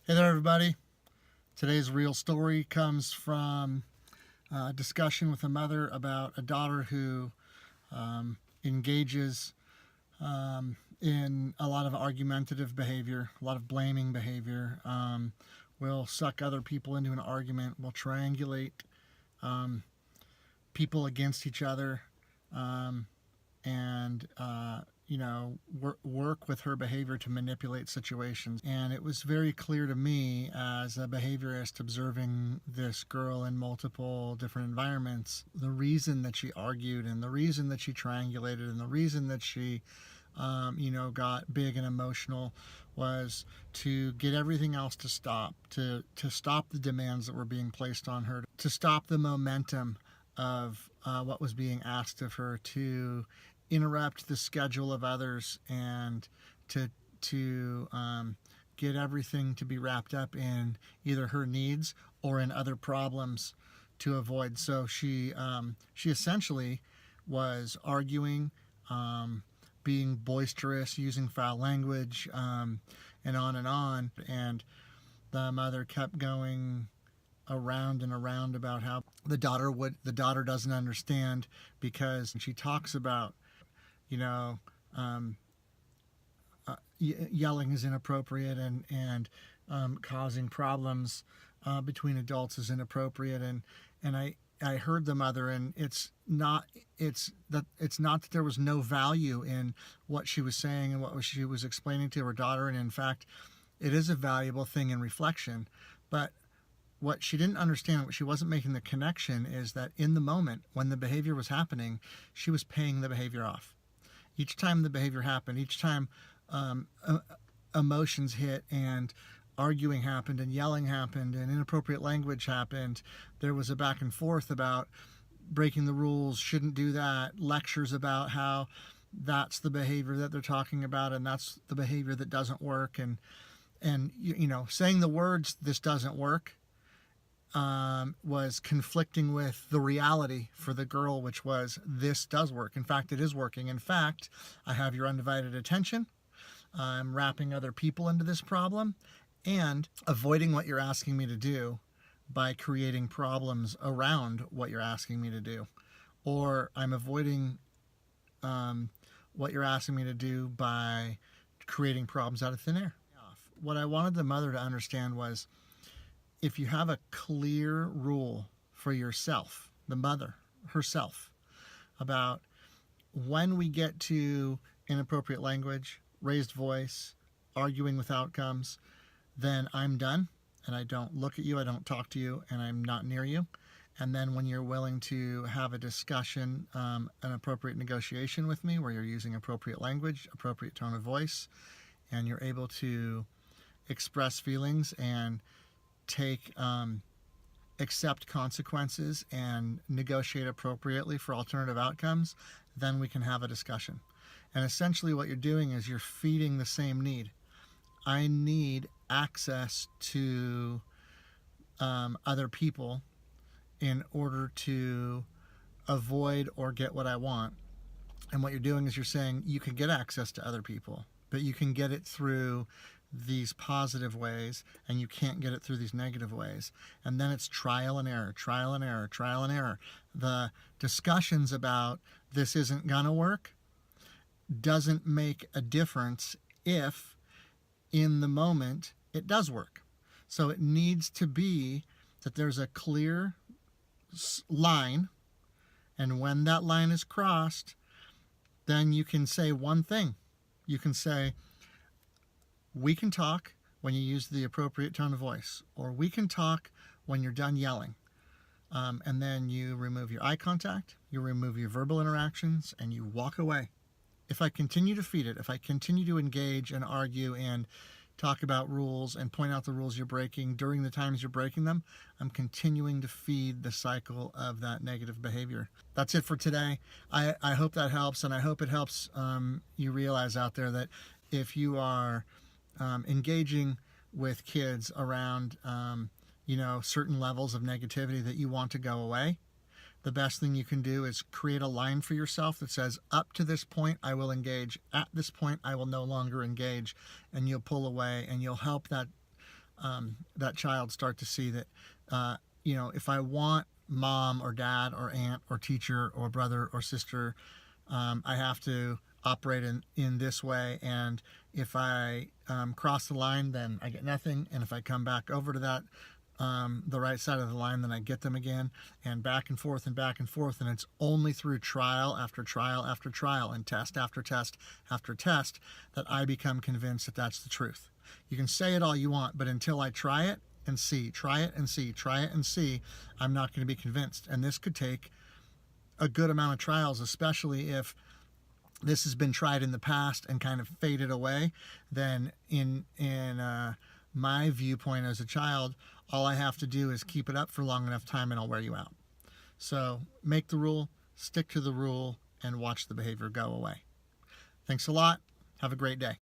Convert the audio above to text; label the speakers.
Speaker 1: Hey there, everybody. Today's real story comes from a discussion with a mother about a daughter who engages in a lot of argumentative behavior, a lot of blaming behavior, will suck other people into an argument, will triangulate people against each other, um, and work with her behavior to manipulate situations. And it was very clear to me as a behaviorist observing this girl in multiple different environments, the reason that she argued and the reason that she triangulated and the reason that she got big and emotional was to get everything else to stop, to stop the demands that were being placed on her, to stop the momentum of what was being asked of her, to interrupt the schedule of others, and to get everything to be wrapped up in either her needs or in other problems to avoid. So she essentially was arguing, being boisterous, using foul language, and on and on. And the mother kept going around and around about how the daughter doesn't understand, because she talks about you know um, yelling is inappropriate, and causing problems between adults is inappropriate. And I heard the mother, and it's not that there was no value in what she was saying and what she was explaining to her daughter, and in fact it is a valuable thing in reflection. But what she didn't understand, what she wasn't making the connection, is that in the moment when the behavior was happening, she was paying the behavior off. Each time the behavior happened, each time emotions hit, and arguing happened, and yelling happened, and inappropriate language happened, there was a back and forth about breaking the rules, shouldn't do that, lectures about how that's the behavior that they're talking about, and that's the behavior that doesn't work, and saying the words "this doesn't work" was conflicting with the reality for the girl, which was this does work. In fact, it is working. In fact, I have your undivided attention. I'm wrapping other people into this problem and avoiding what you're asking me to do by creating problems around what you're asking me to do. Or I'm avoiding what you're asking me to do by creating problems out of thin air. What I wanted the mother to understand was, if you have a clear rule for yourself, the mother herself, about when we get to inappropriate language, raised voice, arguing with outcomes, then I'm done, and I don't look at you, I don't talk to you, and I'm not near you. And then when you're willing to have a discussion, an appropriate negotiation with me, where you're using appropriate language, appropriate tone of voice, and you're able to express feelings and accept consequences and negotiate appropriately for alternative outcomes, then we can have a discussion. And essentially what you're doing is you're feeding the same need. I need access to other people in order to avoid or get what I want. And what you're doing is you're saying you can get access to other people, but you can get it through these positive ways, and you can't get it through these negative ways. And then it's trial and error, trial and error, trial and error. The discussions about this isn't gonna work doesn't make a difference if in the moment it does work. So it needs to be that there's a clear line, and when that line is crossed, then you can say one thing. You can say, we can talk when you use the appropriate tone of voice, or we can talk when you're done yelling. And then you remove your eye contact, you remove your verbal interactions, and you walk away. If I continue to feed it, if I continue to engage and argue and talk about rules and point out the rules you're breaking during the times you're breaking them, I'm continuing to feed the cycle of that negative behavior. That's it for today. I hope that helps, and I hope it helps you realize out there that if you are engaging with kids around certain levels of negativity that you want to go away, the best thing you can do is create a line for yourself that says, up to this point I will engage, at this point I will no longer engage, and you'll pull away, and you'll help that that child start to see that, if I want mom or dad or aunt or teacher or brother or sister, I have to operate in this way. And if I cross the line, then I get nothing. And if I come back over to that, the right side of the line, then I get them again, and back and forth and back and forth. And it's only through trial after trial after trial and test after test after test that I become convinced that that's the truth. You can say it all you want, but until I try it and see, try it and see, try it and see, I'm not going to be convinced. And this could take a good amount of trials, especially if this has been tried in the past and kind of faded away. Then in my viewpoint as a child, all I have to do is keep it up for long enough time and I'll wear you out. So make the rule, stick to the rule, and watch the behavior go away. Thanks a lot. Have a great day.